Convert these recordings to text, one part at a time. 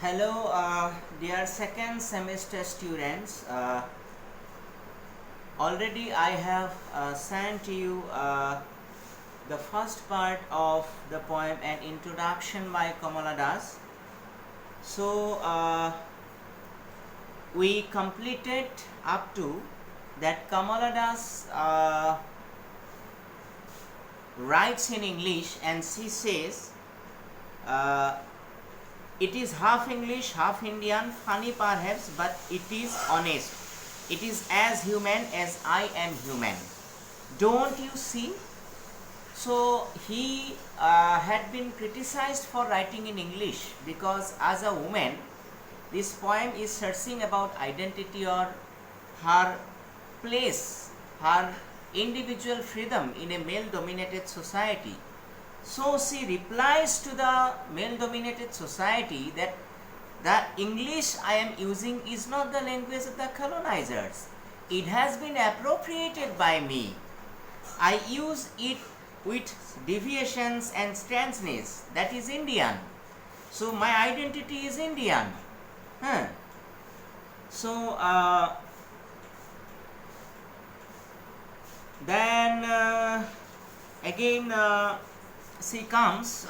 Hello, dear second semester students. Already I have sent you the first part of the poem An Introduction by Kamala Das. So we completed up to that Kamala Das writes in English, and she says it is half English, half Indian, funny perhaps, but it is honest. It is as human as I am human. Don't you see? So he had been criticized for writing in English because as a woman, this poem is searching about identity or her place, her individual freedom in a male-dominated society. So she replies to the male-dominated society that the English I am using is not the language of the colonizers. It has been appropriated by me. I use it with deviations and strangeness. That is Indian. So my identity is Indian. So then again she comes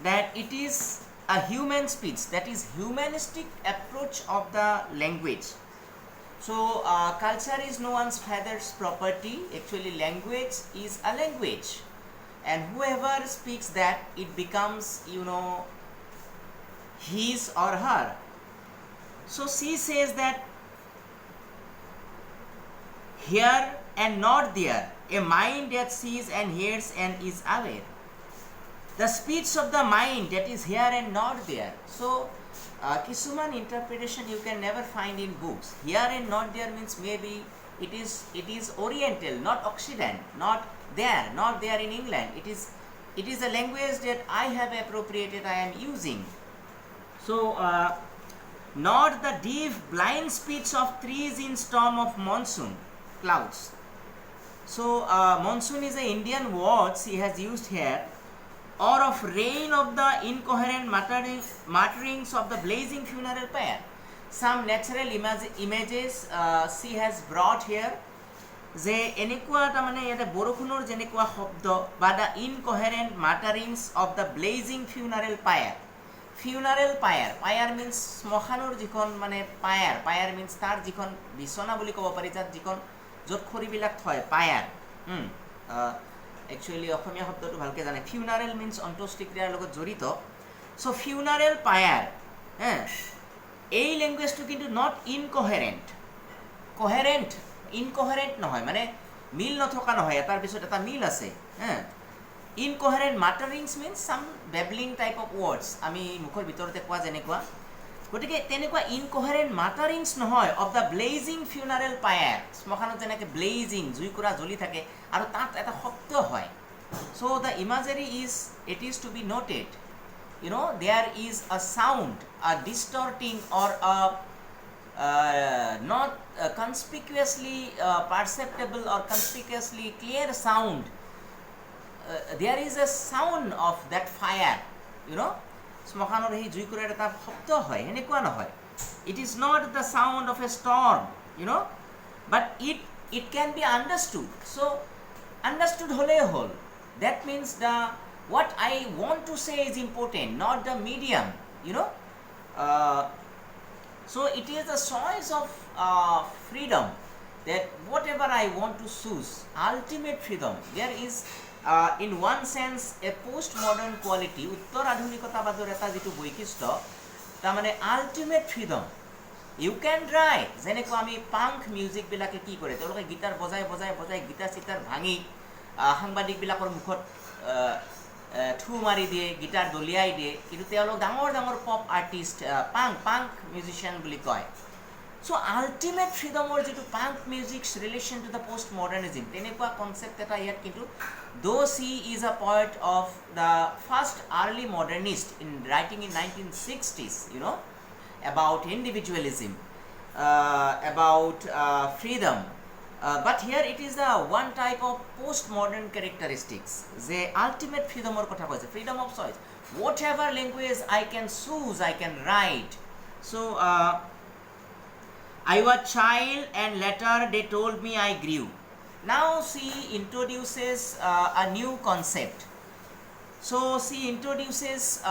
that it is a human speech, that is humanistic approach of the language. So culture is no one's father's property. Actually language is a language, and whoever speaks that, it becomes his or her. So she says that here and not there, a mind that sees and hears and is aware. The speech of the mind that is here and not there. So Kisuman interpretation you can never find in books. Here and not there means maybe it is Oriental, not Occident, not there in England. It is a language that I have appropriated, I am using. So not the deaf blind speech of trees in storm of monsoon clouds. So monsoon is an Indian word she has used here, or of rain of the incoherent mutterings of the blazing funeral pyre. Some natural images she has brought here. যে এনেকুৱা তাৰমানে ইয়াতে বৰষুণৰ যেনেকুৱা শব্দ বা the incoherent mutterings of the blazing funeral pyre. Funeral pyre, pyre means শ্মশানৰ যিখন মানে পায়াৰ, পায়াৰ মিন্স তাৰ যিখন বিচনা বুলি ক'ব পাৰি, তাত যিখন য'ত খৰিবিলাক থয়, পায়াৰ. একচুৱেলি অসমীয়া শব্দটো ভালকৈ জানে. ফিউনাৰেল মিন্স অন্ত্যেষ্টিক্ৰিয়াৰ লগত জড়িত. চ' ফিউনাৰেল পায়াৰ, এই লেংগুৱেজটো কিন্তু নট ইনকহেৰেণ্ট, কহেৰেণ্ট, ইনকহেৰেণ্ট নহয়, মানে মিল নথকা নহয়, এটাৰ পিছত এটা মিল আছে. ইনকহেৰেণ্ট মাটাৰিংছ মিন্স চাম বেবলিং টাইপ অফ ৱৰ্ডছ, আমি মুখৰ ভিতৰতে কোৱা যেনেকুৱা. গতিকে তেনেকুৱা ইনকহেৰেণ্ট মাটাৰিংছ নহয় অফ দ্য ব্লেজিং ফিউনাৰেল পায়াৰ. শ্মশানত যেনেকৈ ব্লেজিং জুইকুৰা জ্বলি থাকে আৰু তাত এটা শব্দ হয়. So' the imagery it is to be noted. there is a sound, a distorting or a not conspicuously perceptible or conspicuously clear sound. There is a sound of that fire, শ্মশানৰ সেই জুইকুৰাৰ এটা শব্দ হয়, এনেকুৱা নহয়. It is not the sound of a storm, but it can be understood. So understood হ'লেই হ'ল. That means what I want to say is important, not the medium, so it is a choice of freedom, that whatever I want to choose, ultimate freedom. There is in one sense a post-modern quality, উত্তৰ আধুনিকতাবাদৰ এটা যিটো বৈশিষ্ট্য, তাৰমানে ultimate freedom. You can write, যেনেকুৱা আমি punk মিউজিকবিলাকে কি কৰে, তেওঁলোকে গীটাৰ বজাই বজাই বজাই গীটাৰ চিটাৰ ভাঙি সাংবাদিকবিলাকৰ মুখত ঠু মাৰি দিয়ে, গীটাৰ দলিয়াই দিয়ে, কিন্তু তেওঁলোক ডাঙৰ ডাঙৰ পপ আৰ্টিষ্ট, পাংক মিউজিচিয়ান বুলি কয়. চ' আল্টিমেট ফ্ৰীডমৰ যিটো punk music's relation to the post modernism, তেনেকুৱা কনচেপ্ট এটা ইয়াত কিন্তু though he is a poet of the first early modernist in writing in 1960s, about individualism, about freedom, but here it is the one type of postmodern characteristics, the ultimate freedom or kotha koise, freedom of choice. whatever language I can choose, I can write. So I was child and later they told me I grew. Now she introduces a new concept. So she introduces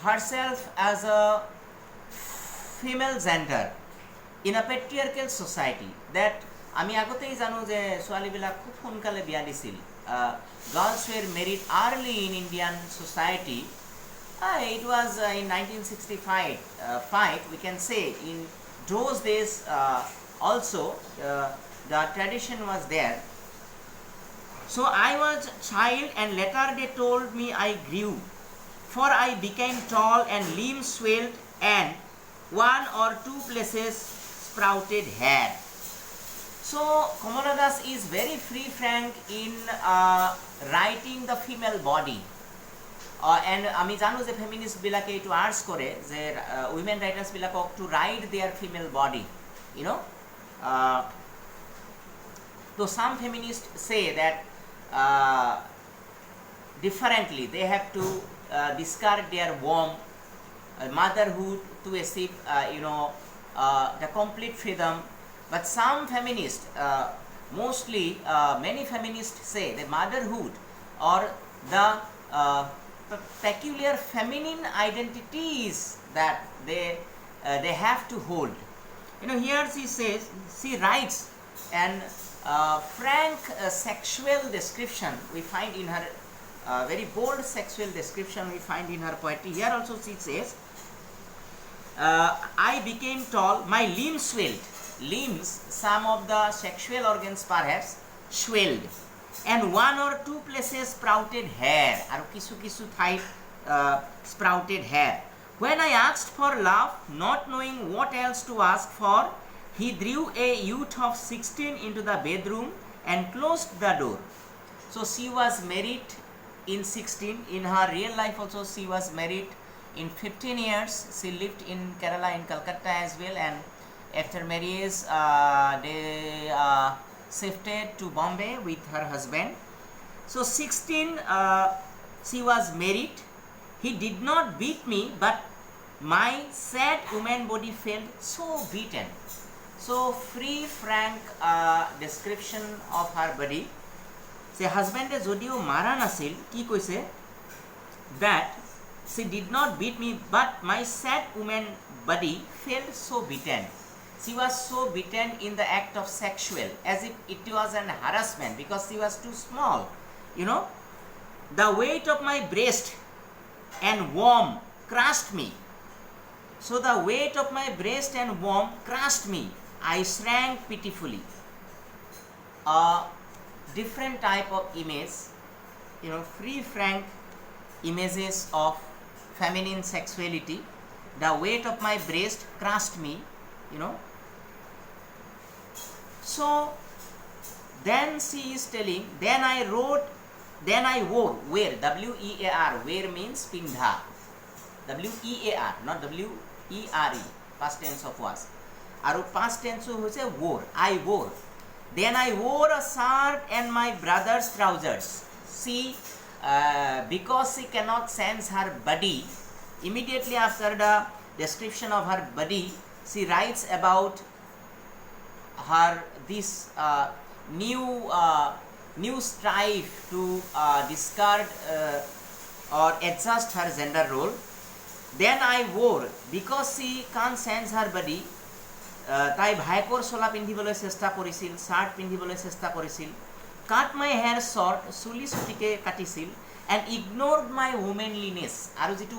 herself as a female gender in a patriarchal society. That আমি আগতেই জানো যে ছোৱালীবিলাক খুব সোনকালে বিয়া দিছিল. Girls were married early in Indian society. It was in 1965, we can say. In those days also the tradition was there. So I was child and later they told me I grew, for I became tall and limbs swelled and one or two places sprouted hair. So Kamala Das is very free frank in writing the female body. And আমি জানো যে feminist বিলাকে এইটো urge কৰে যে women writers বিলাকক to write their female body, you know. So some feminists say that differently. They have to discard their womb, motherhood to achieve, the complete freedom. But some feminists, mostly many feminists say that motherhood or the peculiar feminine identities that they have to hold. Here she writes and frank sexual description we find in her, very bold sexual description we find in her poetry. Here also she says, I became tall, my limbs swelled. Limbs, some of the sexual organs perhaps swelled, and one or two places sprouted hair. Aru kisu thai sprouted hair. When I asked for love, not knowing what else to ask for, he drew a youth of 16 into the bedroom and closed the door. So she was married in 16. In her real life also she was married in 15 years. She lived in Kerala, in Calcutta as well, and after marriage they shifted to Bombay with her husband. So 16 she was married. He did not beat me, but my sad woman body felt so beaten. So free frank description of her body. Se husband jodio mara nasil ki koise that she did not beat me, but my sad woman body felt so beaten. She was so beaten in the act of sexual, as if it was an harassment because she was too small. The weight of my breast and womb crushed me. So the weight of my breast and womb crushed me. I shrank pitifully. A different type of image, free frank images of feminine sexuality. The weight of my breast crushed me, So then she is telling, then I wore, wear, W-E-A-R, wear means pindha, W-E-A-R, not W-E-R-E, past tense of was. Aru past tense hoise wore, I wore. Then I wore a shirt and my brother's trousers. She, because she cannot sense her body, immediately after the description of her body, she writes about her this new strive to discard or adjust her gender role. Then I wore, because she can't sense her body, তাই ভাইকৰ চোলা পিন্ধিবলৈ চেষ্টা কৰিছিল, shirt পিন্ধিবলৈ চেষ্টা কৰিছিল, কাট মাই hair short, চুলি চুটিকে কাটিছিল, and ignored my womanliness. আৰু যিটো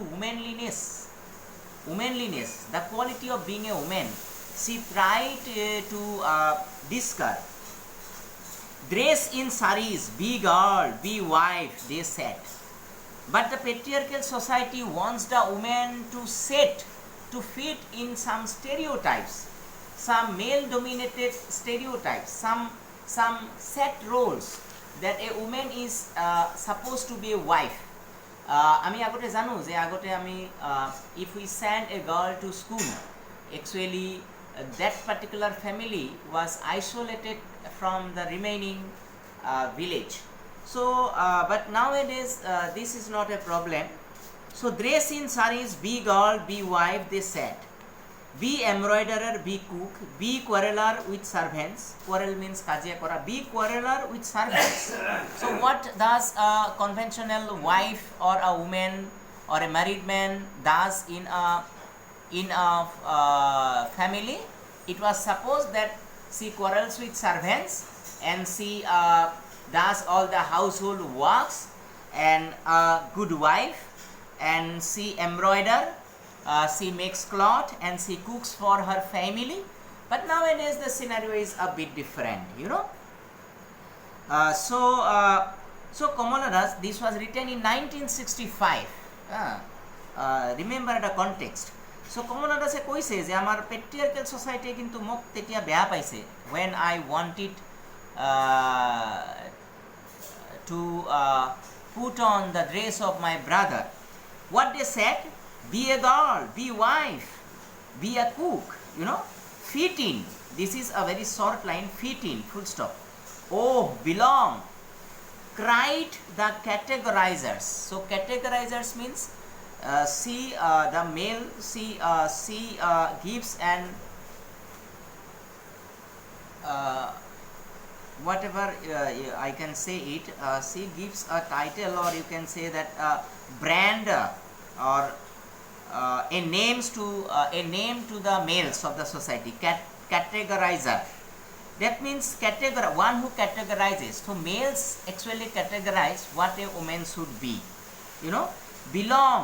womanliness, the quality of being a woman, she tried to discard. Dress in saris, be girl, be wife, they said. But the patriarchal society wants the woman to fit in some stereotypes, some male dominated stereotypes, some set roles that a woman is supposed to be a wife. আমি আগতে জানো যে আগতে আমি if we send a girl to school, actually that particular family was isolated from the remaining village. So but nowadays this is not a problem. So dress in saris, be girl, be wife, they said. Be embroiderer, be cook, be quarreler with servants. Quarrel means kajia kora. Be quarreler with servants. So what does a conventional wife or a woman or a married man does in a family? It was supposed that she quarrels with servants and she does all the household works, and a good wife, and she embroider, she makes cloth, and she cooks for her family. But nowadays the scenario is a bit different, you know. So Kamala Das, this was written in 1965. Remember the context. So Kamala Das কৈছে যে আমার patriarchal society কিন্তু মোক তেতিয়া বেয়া পাইছে when I wanted to put on the dress of my brother. What they said? Be a girl, be wife, be a cook, you know. Fit in. This is a very short line. Fit in. Full stop. Oh, belong. Cried the categorizers. So categorizers means the male gives an whatever I can say it. She gives a title, or you can say that brand or a name to the males of the society. Categorizer. That means one who categorizes. So males actually categorize what a woman should be. You know, belong.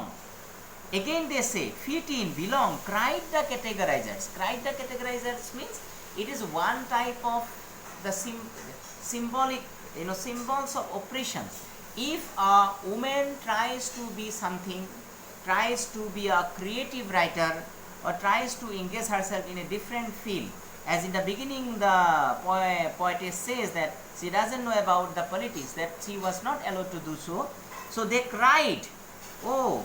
Again they say fit in, belong. Cried the categorizers. Cried the categorizers means it is one type of the symbolic, you know, symbols of oppression. If a woman tries to be something, tries to be a creative writer, or tries to engage herself in a different field, as in the beginning the poetess says that she doesn't know about the politics, that she was not allowed to do so. So they cried, oh,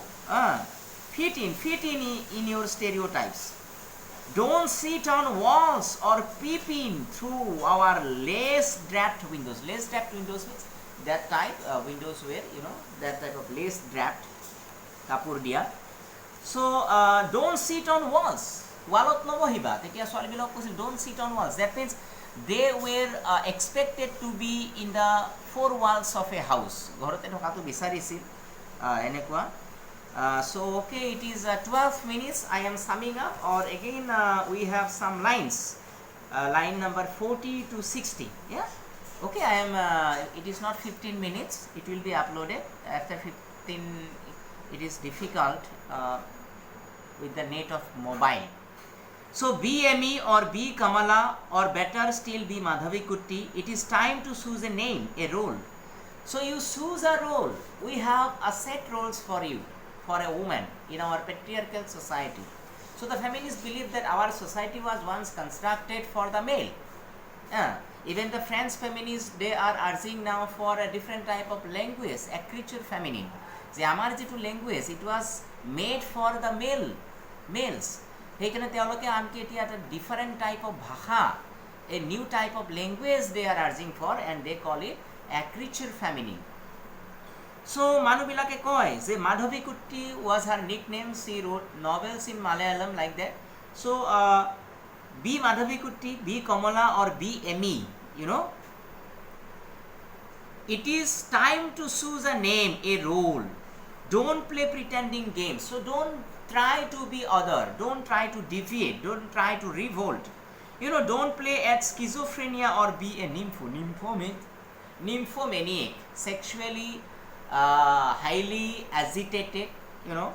fit in your stereotypes. Don't sit on walls or peep in through our lace draped windows. Lace draped windows means that type windows where, you know, that type of lace draped kapur dia. So don't sit on walls. Walot nobohiba. Tetia swali bilok kosil don't sit on walls. That means they were expected to be in the four walls of a house. Ghorote thokatu bisarisil enekwa. So okay, it is 12 minutes. I am summing up, or again we have some lines, line number 40 to 60. Yeah, okay, I am it is not 15 minutes. It will be uploaded after 15. It is difficult with the net of mobile. So be Amy or be Kamala, or better still be Madhavi Kutty. It is time to choose a name, a role. So you choose a role. We have a set roles for you, for a woman in our patriarchal society. So the feminists believe that our society was once constructed for the male. Even the French feminists, they are urging now for a different type of language, écriture feminine. যে আমার যেটো language, it was made for the males. সেইকাৰণে তেওঁলোকে আনকি এতিয়া এটা different type of ভাষা, a new type of language they are urging for, and they call it écriture feminine. So মানুহবিলাকে কয় যে Madhavi Kutty was her nickname. She wrote novels in Malayalam like that. So be Madhavi Kutty, be Kamala, or be Amy, you know. It is time to choose a name, a role. Don't play pretending games. So don't try to be other. Don't try to deviate. Don't try to revolt. You know, don't play at schizophrenia or be a nympho. Nympho means nymphomaniac, sexually highly agitated, you know.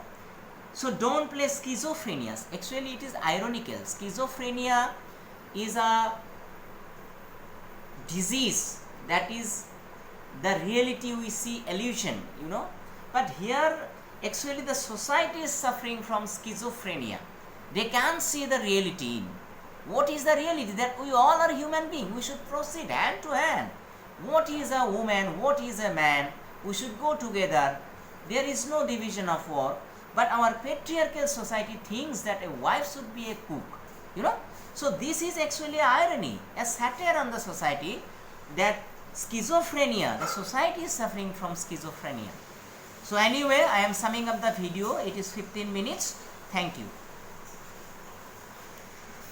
So don't play schizophrenia. Actually it is ironical. Schizophrenia is a disease that is the reality we see illusion, you know. But here actually the society is suffering from schizophrenia. They can't see the reality. What is the reality? That we all are human beings. We should proceed hand to hand. What is a woman? What is a man? We should go together. There is no division of work. But our patriarchal society thinks that a wife should be a cook, you know. So this is actually irony, a satire on the society, that schizophrenia, the society is suffering from schizophrenia. So anyway, I am summing up the video. It is 15 minutes. Thank you.